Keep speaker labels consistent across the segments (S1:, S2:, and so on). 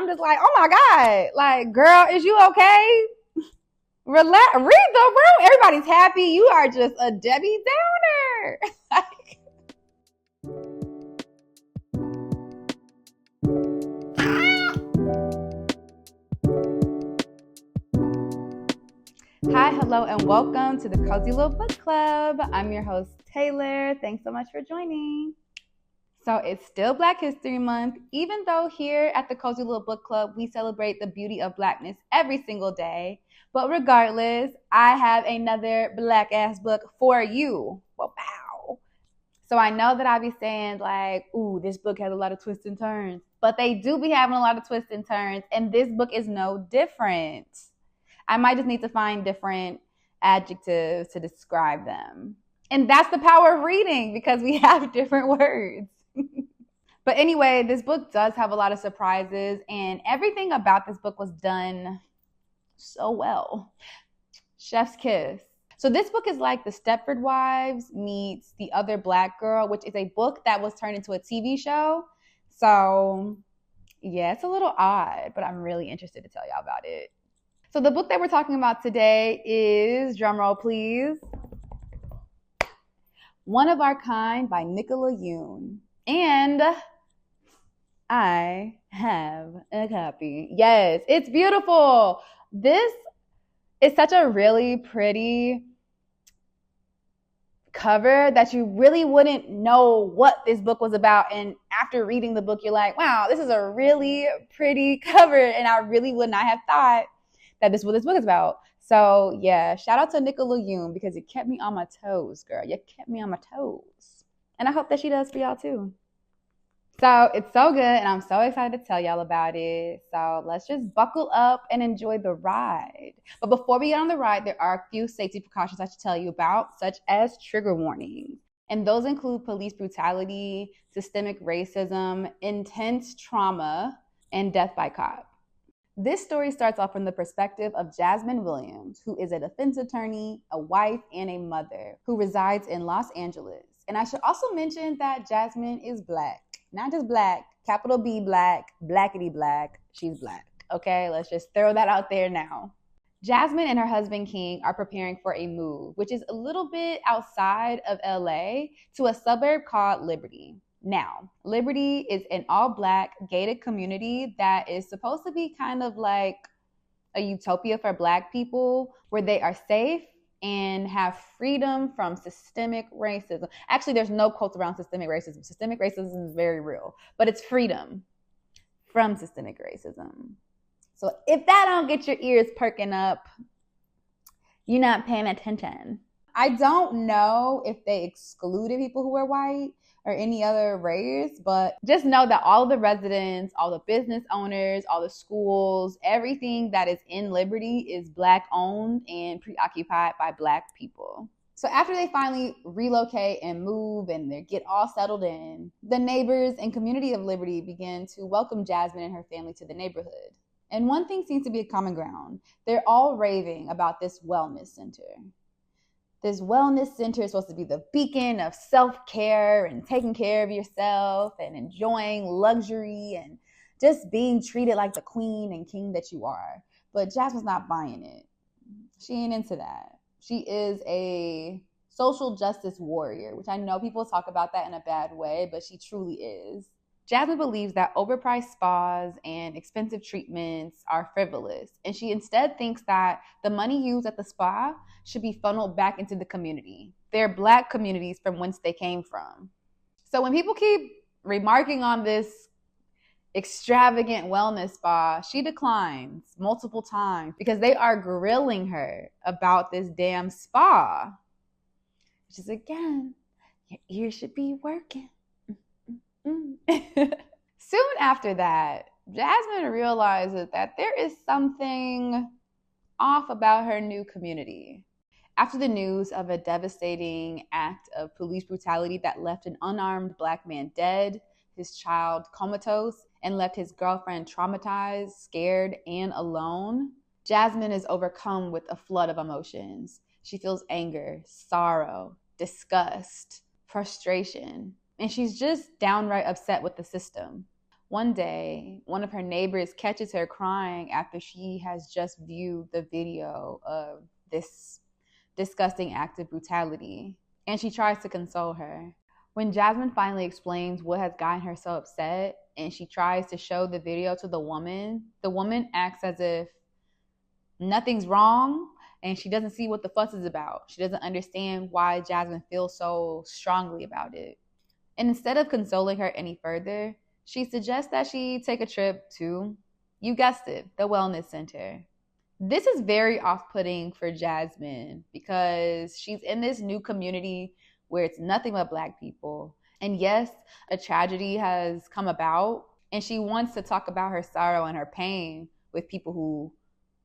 S1: I'm just like, oh my God, like, girl, is you okay? Relax, read the room. Everybody's happy. You are just a Debbie Downer. Hi, hello, and welcome to the Cozy Little Book Club. I'm your host, Taylor. Thanks so much for joining. So it's still Black History Month, even though here at the Cozy Little Book Club, we celebrate the beauty of Blackness every single day. But regardless, I have another Black-ass book for you. Wow. So I know that I be saying like, ooh, this book has a lot of twists and turns. But they do be having a lot of twists and turns, and this book is no different. I might just need to find different adjectives to describe them. And that's the power of reading, because we have different words. But anyway, this book does have a lot of surprises, and everything about this book was done so well. Chef's kiss. So this book is like the Stepford Wives meets The Other Black Girl, which is a book that was turned into a TV show. So yeah, it's a little odd, but I'm really interested to tell y'all about it. So the book that we're talking about today is, drumroll please, One of Our Kind by Nicola Yoon. And I have a copy. Yes, it's beautiful. This is such a really pretty cover that you really wouldn't know what this book was about. And after reading the book, you're like, wow, this is a really pretty cover. And I really would not have thought that this is what this book is about. So yeah, shout out to Nicola Yoon, because you kept me on my toes, girl. You kept me on my toes. And I hope that she does for y'all too. So it's so good, and I'm so excited to tell y'all about it. So let's just buckle up and enjoy the ride. But before we get on the ride, there are a few safety precautions I should tell you about, such as trigger warnings. And those include police brutality, systemic racism, intense trauma, and death by cop. This story starts off from the perspective of Jasmine Williams, who is a defense attorney, a wife, and a mother who resides in Los Angeles. And I should also mention that Jasmine is Black. Not just Black, capital B Black, blackity black, she's Black. Okay, let's just throw that out there now. Jasmine and her husband King are preparing for a move, which is a little bit outside of LA, to a suburb called Liberty. Now, Liberty is an all-Black gated community that is supposed to be kind of like a utopia for Black people, where they are safe and have freedom from systemic racism. Actually, there's no quotes around systemic racism. Systemic racism is very real, but it's freedom from systemic racism. So if that don't get your ears perking up, you're not paying attention. I don't know if they excluded people who were white or any other race, but just know that all of the residents, all the business owners, all the schools, everything that is in Liberty is Black owned and preoccupied by Black people. So after they finally relocate and move and they get all settled in, the neighbors and community of Liberty begin to welcome Jasmine and her family to the neighborhood. And one thing seems to be a common ground. They're all raving about this wellness center. This wellness center is supposed to be the beacon of self-care and taking care of yourself and enjoying luxury and just being treated like the queen and king that you are. But Jasmine's not buying it. She ain't into that. She is a social justice warrior, which I know people talk about that in a bad way, but she truly is. Jasmine believes that overpriced spas and expensive treatments are frivolous, and she instead thinks that the money used at the spa should be funneled back into the community, their Black communities from whence they came from. So when people keep remarking on this extravagant wellness spa, she declines multiple times because they are grilling her about this damn spa. Which is, again, your ears should be working. Soon after that, Jasmine realizes that there is something off about her new community. After the news of a devastating act of police brutality that left an unarmed Black man dead, his child comatose, and left his girlfriend traumatized, scared, and alone, Jasmine is overcome with a flood of emotions. She feels anger, sorrow, disgust, frustration, and she's just downright upset with the system. One day, one of her neighbors catches her crying after she has just viewed the video of this disgusting act of brutality, and she tries to console her. When Jasmine finally explains what has gotten her so upset and she tries to show the video to the woman acts as if nothing's wrong and she doesn't see what the fuss is about. She doesn't understand why Jasmine feels so strongly about it. And instead of consoling her any further, she suggests that she take a trip to, you guessed it, the wellness center. This is very off-putting for Jasmine because she's in this new community where it's nothing but Black people. And yes, a tragedy has come about, and she wants to talk about her sorrow and her pain with people who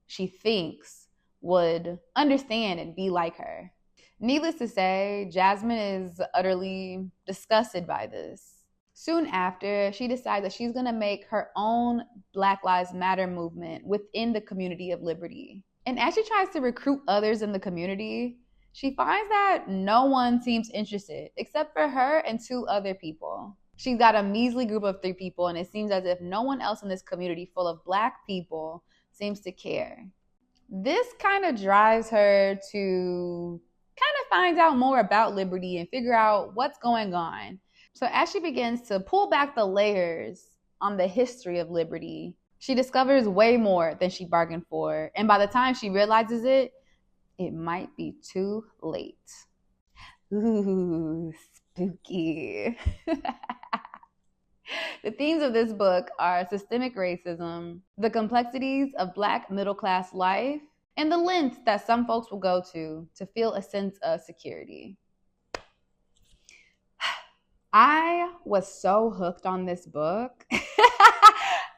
S1: she thinks would understand and be like her. Needless to say, Jasmine is utterly disgusted by this. Soon after, she decides that she's going to make her own Black Lives Matter movement within the community of Liberty. And as she tries to recruit others in the community, she finds that no one seems interested except for her and 2 other people. She's got a measly group of 3 people, and it seems as if no one else in this community full of Black people seems to care. This kind of drives her to kind of find out more about Liberty and figure out what's going on. So as she begins to pull back the layers on the history of Liberty, she discovers way more than she bargained for. And by the time she realizes it, it might be too late. Ooh, spooky. The themes of this book are systemic racism, the complexities of Black middle-class life, and the lengths that some folks will go to feel a sense of security. I was so hooked on this book.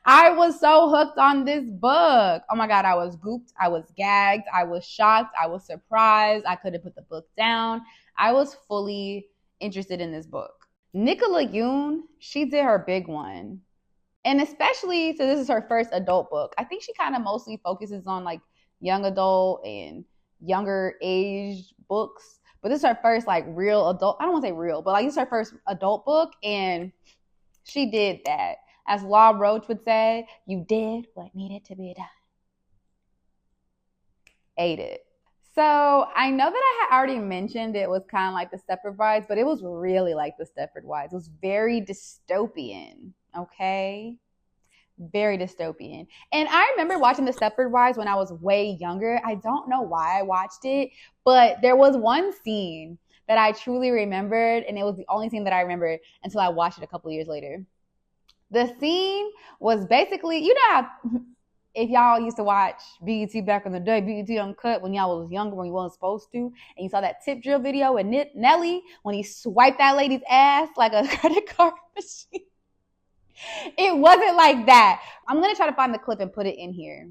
S1: I was so hooked on this book. Oh my God, I was gooped. I was gagged. I was shocked. I was surprised. I couldn't put the book down. I was fully interested in this book. Nicola Yoon, she did her big one. And especially, so this is her first adult book. I think she kind of mostly focuses on like young adult and younger age books. But this is her first like real adult, I don't want to say real, but like this is her first adult book, and she did that. As Law Roach would say, you did what needed to be done. Ate it. So I know that I had already mentioned it was kind of like the Stepford Wives, but it was really like the Stepford Wives. It was very dystopian, okay? Very dystopian. And I remember watching the Stepford Wives when I was way younger. I don't know why I watched it, but there was one scene that I truly remembered, and it was the only scene that I remembered until I watched it a couple of years later. The scene was basically, you know how if y'all used to watch BET back in the day, BET Uncut, when y'all was younger, when you wasn't supposed to, and you saw that tip drill video with Nelly, when he swiped that lady's ass like a credit card machine. It wasn't like that. I'm going to try to find the clip and put it in here.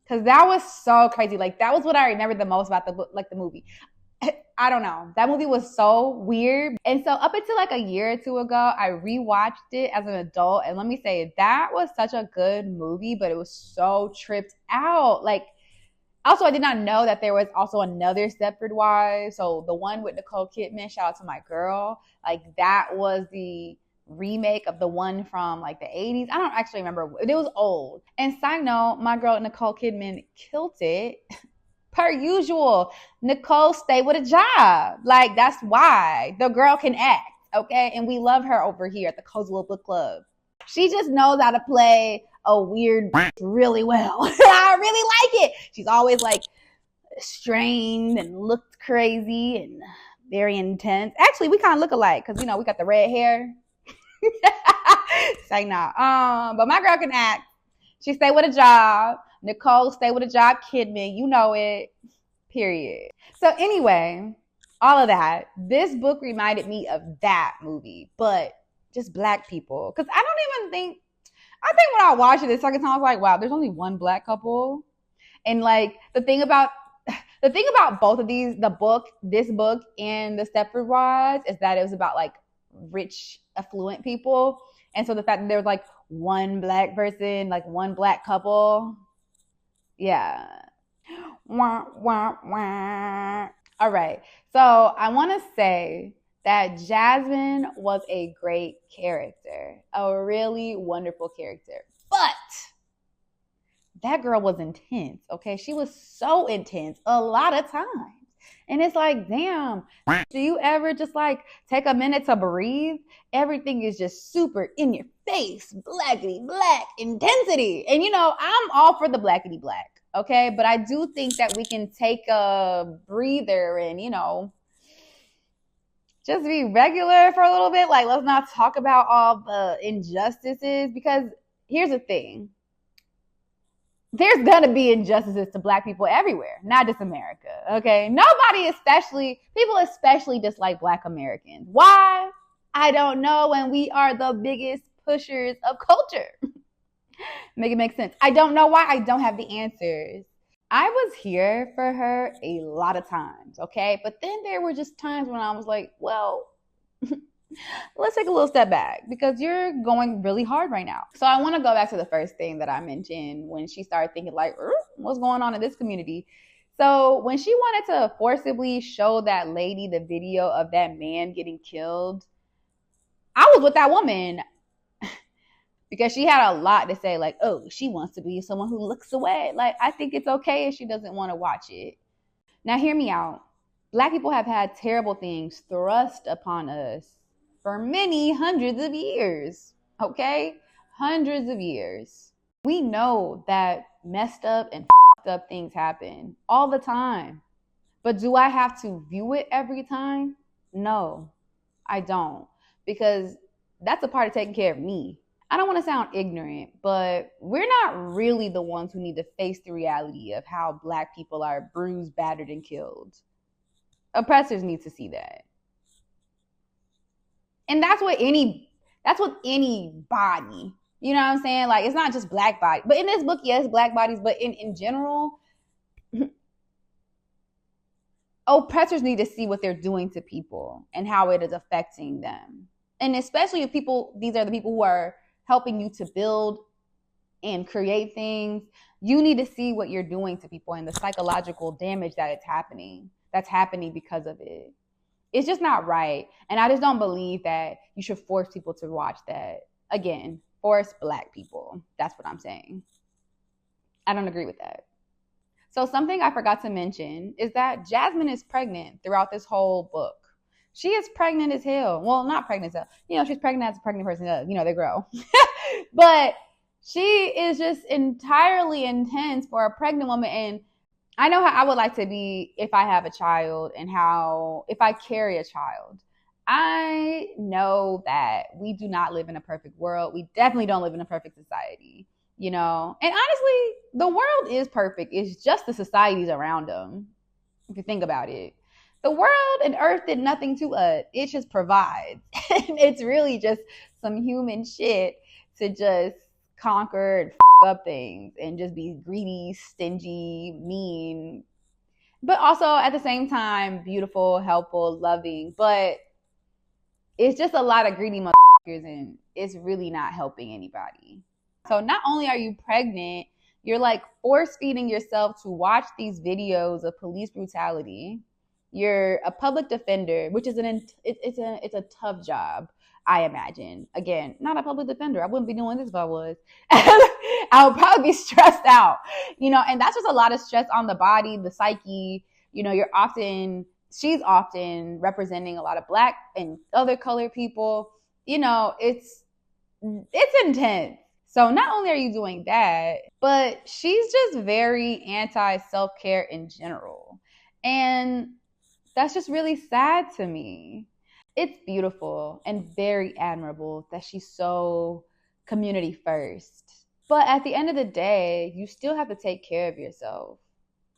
S1: Because that was so crazy. Like, that was what I remember the most about the book, like the movie. I don't know. That movie was so weird. And so up until like a year or 2 ago, I rewatched it as an adult. And let me say, that was such a good movie, but it was so tripped out. Like, also, I did not know that there was also another Stepford Wives. So the one with Nicole Kidman, shout out to my girl. Like, that was the remake of the one from like the 80s. I don't actually remember. It was old. And side note, my girl Nicole Kidman killed it. Per usual, Nicole stay with a job. Like, that's why the girl can act, okay? And we love her over here at the Cozy Little Book Club. She just knows how to play a weird really well. I really like it. She's always like strained and looked crazy and very intense. Actually, we kind of look alike because, you know, we got the red hair. Say nah. But my girl can act. She stay with a job. Nicole stay with a job. Kidman, you know it. Period. So anyway, all of that. This book reminded me of that movie, but just Black people. Because I think when I watched it the second time, I was like, wow, there's only one Black couple. And like the thing about both of these, this book and the Stepford Wives, is that it was about like rich, affluent people. And so the fact that there was like one black person, like one black couple, yeah. Wah, wah, wah. All right. So I want to say that Jasmine was a great character, a really wonderful character. But that girl was intense, okay? She was so intense a lot of times. And it's like, damn, do you ever just like take a minute to breathe? Everything is just super in your face, blackity black intensity. And you know, I'm all for the blackity black, okay? But I do think that we can take a breather and, you know, just be regular for a little bit. Like, let's not talk about all the injustices, because here's the thing. There's going to be injustices to black people everywhere, not just America, okay? People especially dislike black Americans. Why? I don't know, and we are the biggest pushers of culture. Make it make sense. I don't know why. I don't have the answers. I was here for her a lot of times, okay? But then there were just times when I was like, well, let's take a little step back because you're going really hard right now. So I want to go back to the first thing that I mentioned when she started thinking like, what's going on in this community? So when she wanted to forcibly show that lady the video of that man getting killed, I was with that woman because she had a lot to say, like, oh, she wants to be someone who looks away. Like, I think it's okay if she doesn't want to watch it. Now, hear me out. Black people have had terrible things thrust upon us for many hundreds of years, okay? Hundreds of years. We know that messed up and f***ed up things happen all the time. But do I have to view it every time? No, I don't. Because that's a part of taking care of me. I don't want to sound ignorant, but we're not really the ones who need to face the reality of how black people are bruised, battered, and killed. Oppressors need to see that. And that's what anybody, you know what I'm saying? Like, it's not just black body. But in this book, yes, black bodies, but in general, oppressors need to see what they're doing to people and how it is affecting them. And especially if these are the people who are helping you to build and create things, you need to see what you're doing to people and the psychological damage that's happening because of it. It's just not right. And I just don't believe that you should force people to watch that. Again, force black people. That's what I'm saying. I don't agree with that. So something I forgot to mention is that Jasmine is pregnant throughout this whole book. She is pregnant as hell. Well, not pregnant as hell. You know, she's pregnant as a pregnant person does. You know, they grow. But she is just entirely intense for a pregnant woman. And I know how I would like to be if I have a child and if I carry a child. I know that we do not live in a perfect world. We definitely don't live in a perfect society, you know. And honestly, the world is perfect. It's just the societies around them, if you think about it. The world and earth did nothing to us. It just provides. And it's really just some human shit to just conquer and up things and just be greedy, stingy, mean, but also at the same time beautiful, helpful, loving. But it's just a lot of greedy motherfuckers and it's really not helping anybody. So not only are you pregnant, you're like force feeding yourself to watch these videos of police brutality. You're a public defender, which is it's a tough job, I imagine. Again, not a public defender. I wouldn't be doing this if I was. I would probably be stressed out, you know, and that's just a lot of stress on the body, the psyche. You know, she's often representing a lot of black and other colored people. You know, it's intense. So not only are you doing that, but she's just very anti-self-care in general. And that's just really sad to me. It's beautiful and very admirable that she's so community first. But at the end of the day, you still have to take care of yourself.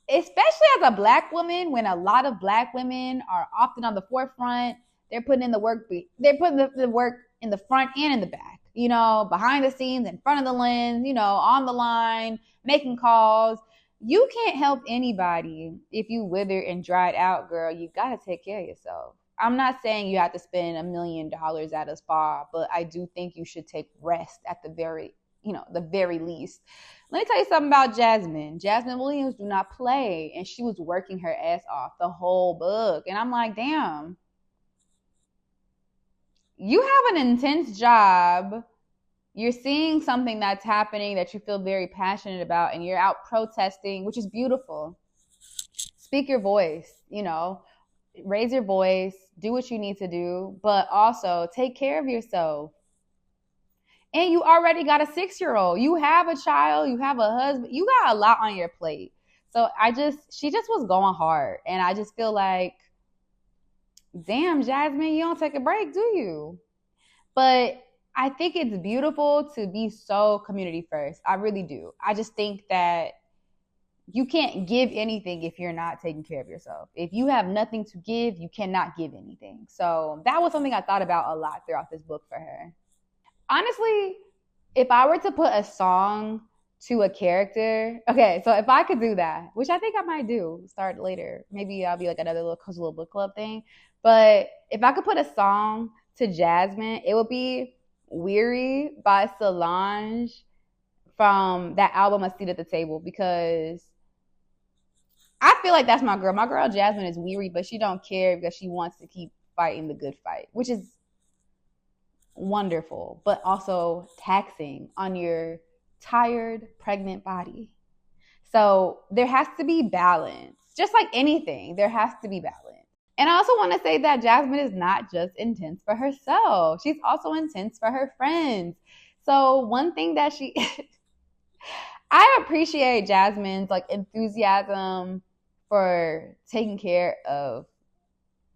S1: Especially as a black woman, when a lot of black women are often on the forefront, they're putting in the work. They're putting the work in the front and in the back. You know, behind the scenes, in front of the lens, you know, on the line, making calls. You can't help anybody if you withered and dried out, girl. You got to take care of yourself. I'm not saying you have to spend $1 million at a spa, but I do think you should take rest at the very least. Let me tell you something about Jasmine. Jasmine Williams do not play, and she was working her ass off the whole book. And I'm like, damn, you have an intense job. You're seeing something that's happening that you feel very passionate about, and you're out protesting, which is beautiful. Speak your voice, raise your voice, do what you need to do, but also take care of yourself. And you already got a 6-year-old. You have a child, you have a husband, you got a lot on your plate. So she just was going hard. And I just feel like, damn, Jasmine, you don't take a break, do you? But I think it's beautiful to be so community first. I really do. I just think that you can't give anything if you're not taking care of yourself. If you have nothing to give, you cannot give anything. So that was something I thought about a lot throughout this book for her. Honestly, if I were to put a song to a character, okay, so if I could do that, which I think I might do, start later. Maybe I'll be like another little cozy little book club thing. But if I could put a song to Jasmine, it would be Weary by Solange from that album, A Seat at the Table, because I feel like that's my girl. My girl Jasmine is weary, but she don't care because she wants to keep fighting the good fight, which is wonderful, but also taxing on your tired, pregnant body. So there has to be balance. Just like anything, there has to be balance. And I also want to say that Jasmine is not just intense for herself. She's also intense for her friends. So one thing that I appreciate Jasmine's enthusiasm for taking care of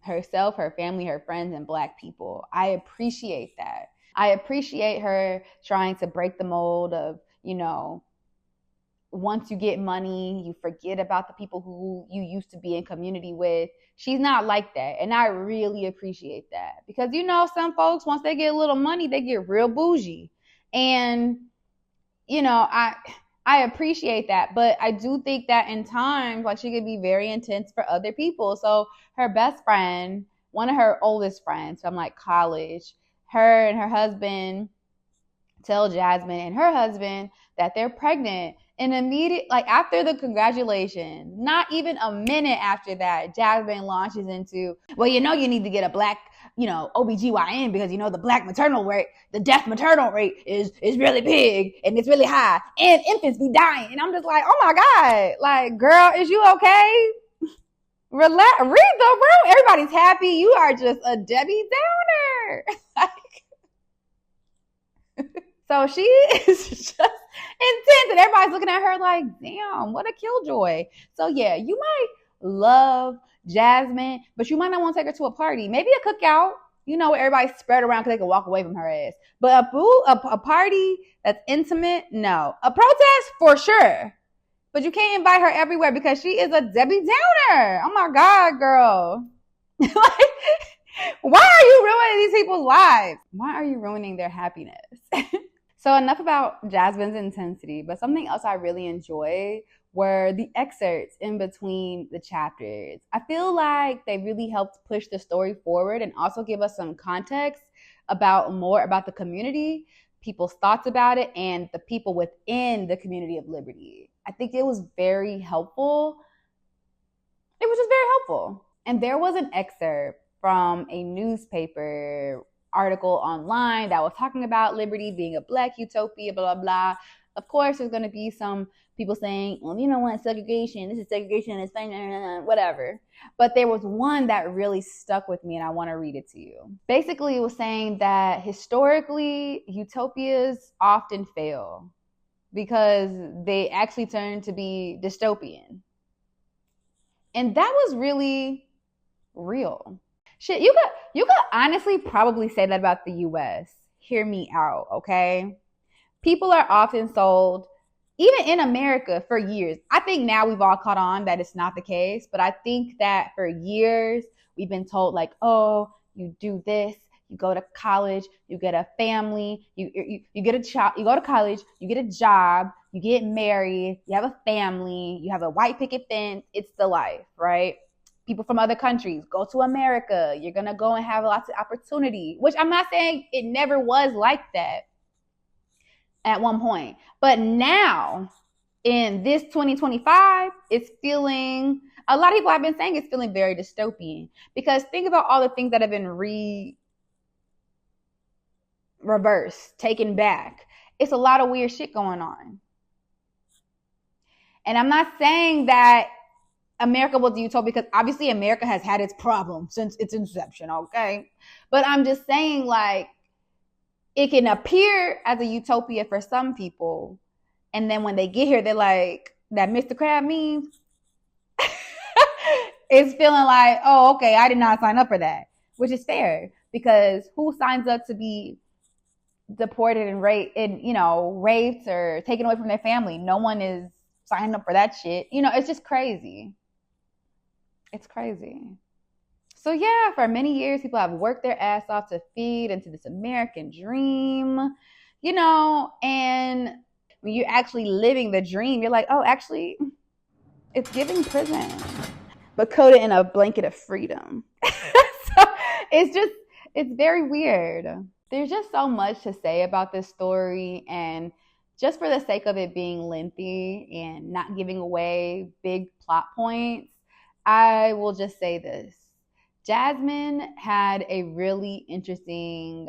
S1: herself, her family, her friends, and Black people. I appreciate that. I appreciate her trying to break the mold of, once you get money, you forget about the people who you used to be in community with. She's not like that. And I really appreciate that. Because, some folks, once they get a little money, they get real bougie. And, I appreciate that, but I do think that in times, she could be very intense for other people. So her best friend, one of her oldest friends from college, her and her husband tell Jasmine and her husband that they're pregnant. And after the congratulations, not even a minute after that, Jasmine launches into, well, you need to get a Black, OBGYN because, the Black maternal rate, the death maternal rate is really big and it's really high and infants be dying. And I'm just like, oh my God, girl, is you okay? Relax, read the room. Everybody's happy. You are just a Debbie Downer. So she is just intense, and everybody's looking at her like, damn, what a killjoy. So yeah, you might love Jasmine, but you might not want to take her to a party. Maybe a cookout, where everybody's spread around because they can walk away from her ass. But a party that's intimate, no. A protest, for sure. But you can't invite her everywhere because she is a Debbie Downer. Oh my God, girl. Why are you ruining these people's lives? Why are you ruining their happiness? So enough about Jasmine's intensity, but something else I really enjoyed were the excerpts in between the chapters. I feel like they really helped push the story forward and also give us some context more about the community, people's thoughts about it, and the people within the community of Liberty. I think it was very helpful. It was just very helpful. And there was an excerpt from a newspaper article online that was talking about Liberty being a Black utopia, blah, blah, blah. Of course, there's going to be some people saying, well, what, segregation, this is segregation, it's fine, whatever. But there was one that really stuck with me, and I want to read it to you. Basically, it was saying that historically, utopias often fail because they actually turn to be dystopian. And that was really real. Shit, you could honestly probably say that about the US. Hear me out, okay? People are often sold, even in America, for years. I think now we've all caught on that it's not the case, but I think that for years we've been told oh, you do this, you go to college, you get a family, you get a job, you go to college, you get a job, you get married, you have a family, you have a white picket fence. It's the life, right? people from other countries go to America. You're going to go and have lots of opportunity, which I'm not saying it never was like that at one point. But now in this 2025, it's feeling, a lot of people have been saying it's feeling very dystopian, because think about all the things that have been reversed, taken back. It's a lot of weird shit going on. And I'm not saying that America was a utopia, because obviously America has had its problems since its inception, okay? But I'm just saying, like, it can appear as a utopia for some people, and then when they get here, they're like, that Mr. Crab meme, it's feeling like, oh, okay, I did not sign up for that, which is fair, because who signs up to be deported and raped or taken away from their family? No one is signing up for that shit. It's just crazy. It's crazy. So yeah, for many years, people have worked their ass off to feed into this American dream, and when you're actually living the dream, you're like, oh, actually, it's giving prison, but coated in a blanket of freedom. So it's very weird. There's just so much to say about this story, and just for the sake of it being lengthy and not giving away big plot points, I will just say this. Jasmine had a really interesting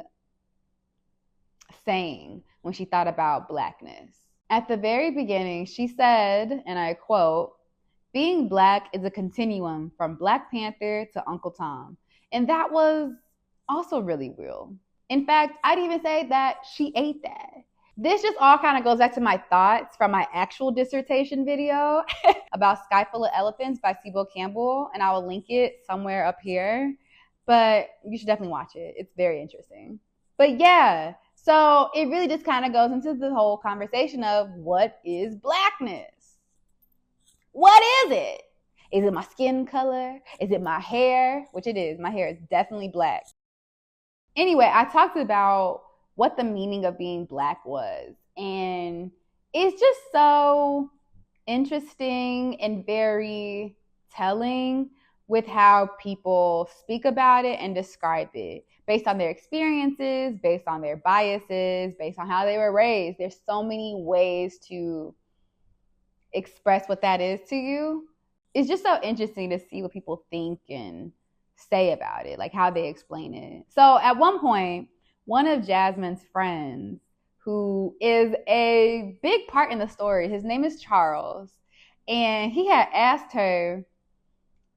S1: saying when she thought about Blackness. At the very beginning, she said, and I quote, "Being Black is a continuum from Black Panther to Uncle Tom." And that was also really real. In fact, I'd even say that she ate that. This just all kind of goes back to my thoughts from my actual dissertation video about Sky Full of Elephants by Sibyl Campbell, and I will link it somewhere up here. But you should definitely watch it. It's very interesting. But yeah, so it really just kind of goes into the whole conversation of, what is Blackness? What is it? Is it my skin color? Is it my hair? Which it is. My hair is definitely black. Anyway, I talked about what the meaning of being Black was. And it's just so interesting and very telling with how people speak about it and describe it based on their experiences, based on their biases, based on how they were raised. There's so many ways to express what that is to you. It's just so interesting to see what people think and say about it, like how they explain it. So at one point, one of Jasmine's friends, who is a big part in the story, his name is Charles, and he had asked her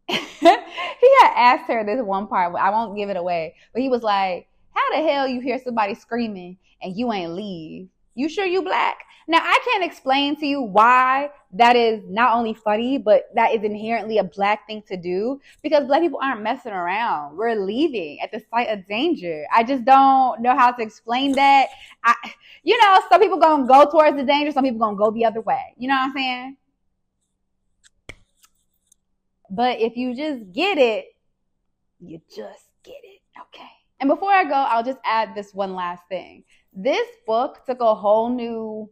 S1: this one part, I won't give it away, but he was like, how the hell you hear somebody screaming and you ain't leave? You sure you Black? Now, I can't explain to you why that is not only funny, but that is inherently a Black thing to do, because Black people aren't messing around. We're leaving at the sight of danger. I just don't know how to explain that. Some people gonna go towards the danger, some people gonna go the other way. You know what I'm saying? But if you just get it, you just get it, okay? And before I go, I'll just add this one last thing. This book took a whole new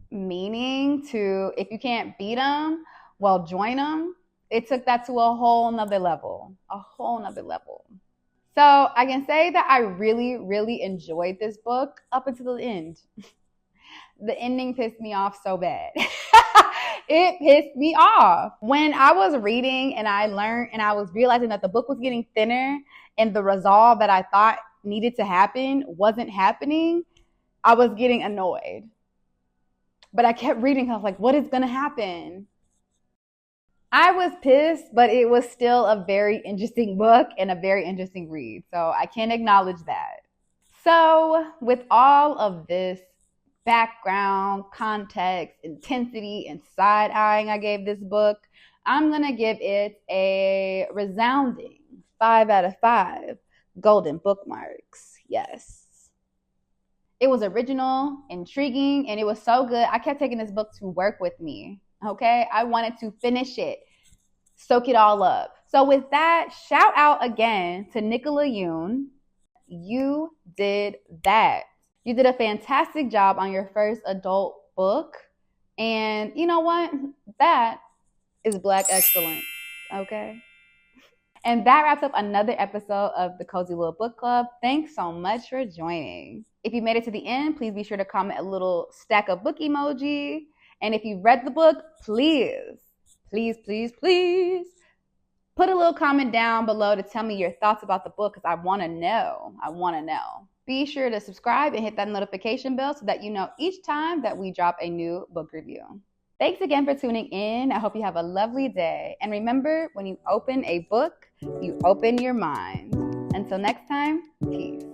S1: meaning to, if you can't beat them, well, join them. It took that to a whole nother level. So I can say that I really, really enjoyed this book up until the end. The ending pissed me off so bad. It pissed me off. When I was reading and I learned and I was realizing that the book was getting thinner and the resolve that I thought needed to happen wasn't happening, I was getting annoyed. But I kept reading. I was like, what is going to happen? I was pissed, but it was still a very interesting book and a very interesting read. So I can acknowledge that. So with all of this background, context, intensity, and side-eyeing I gave this book, I'm going to give it a resounding 5 out of 5 golden bookmarks. Yes. It was original, intriguing, and it was so good. I kept taking this book to work with me, okay? I wanted to finish it, soak it all up. So with that, shout out again to Nicola Yoon. You did that. You did a fantastic job on your first adult book. And you know what? That is Black excellence, okay? And that wraps up another episode of the Cozy Little Book Club. Thanks so much for joining. If you made it to the end, please be sure to comment a little stack of book emoji. And if you've read the book, please put a little comment down below to tell me your thoughts about the book, because I want to know. Be sure to subscribe and hit that notification bell so that you know each time that we drop a new book review. Thanks again for tuning in. I hope you have a lovely day. And remember, when you open a book, you open your mind. Until next time, peace.